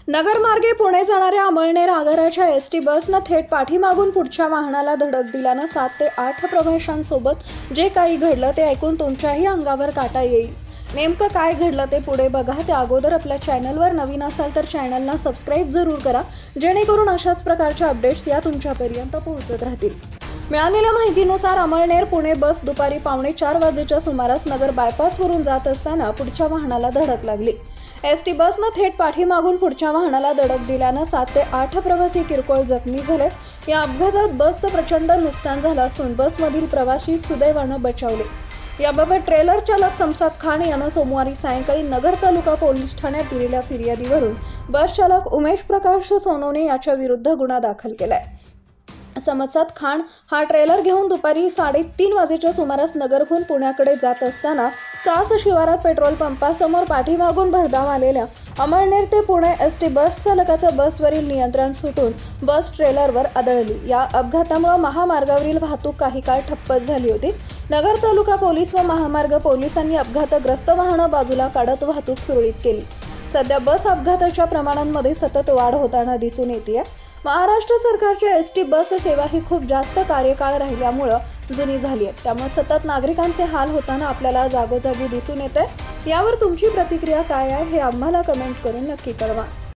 नगरमार्गे पुणे जाणाऱ्या अमळनेर आगाराच्या एसटी बसनं थेट पाठीमागून पुढच्या वाहनाला धडक दिल्यानं 7 ते 8 प्रवाशांसोबत जे काही घडलं ते ऐकून तुमच्याही अंगावर काटा येईल। नेमकं काय घडलं ते पुढे बघा। त्या अगोदर आपल्या चॅनलवर नवीन असाल तर चॅनलला सबस्क्राईब जरूर करा, जेणेकरून अशाच प्रकारच्या अपडेट्स या तुमच्यापर्यंत पोहोचत राहतील। मिळालेल्या माहितीनुसार अमळनेर पुणे बस दुपारी 3:45 वाजेच्या सुमारास नगर बायपासवरून जात असताना पुढच्या वाहनाला धडक लागली। एसटी बसनं थेट पाठीमागून पुढच्या वाहनाला धडक दिल्यानं 7 ते 8 प्रवासी किरकोळ जखमी झाले। या अपघातात बसचं प्रचंड नुकसान झालं असून बसमधील प्रवासी सुदैवानं बचावले। याबाबत ट्रेलर चालक समसाद खान यानं सोमवारी सायंकाळी नगर तालुका पोलीस ठाण्यात दिलेल्या फिर्यादीवरून बस चालक उमेश प्रकाश सोनवणे याच्या विरुद्ध गुन्हा दाखल केलाय। समसाद खान हा ट्रेलर घेऊन दुपारी 3:30 वाजेच्या सुमारास नगरहून पुण्याकडे जात असताना चास शिवारात पेट्रोल पंपासमोर पाठीमागून भरधाव आलेल्या अमळनेर ते पुणे एसटी बस चालकाचं बसवरील नियंत्रण सुटून बस ट्रेलरवर आदळली। या अपघातामुळे महामार्गावरील वाहतूक काही काळ ठप्प झाली होती। नगर तालुका पोलीस व महामार्ग पोलिसांनी अपघातग्रस्त वाहनं बाजूला काढत वाहतूक सुरळीत केली। सध्या बस अपघाताच्या प्रमाणांमध्ये सतत वाढ होताना दिसून येते। महाराष्ट्र सरकारची एसटी बस सेवा ही खूप जास्त कार्यकाळ राहिल्यामुळे जुनी झाली आहे, त्यामुळे सतत नागरिकांचे हाल होताना आपल्याला जागोजागी दिसून येते। यावर तुमची प्रतिक्रिया काय आहे हे आम्हाला कमेंट करून नक्की कळवा।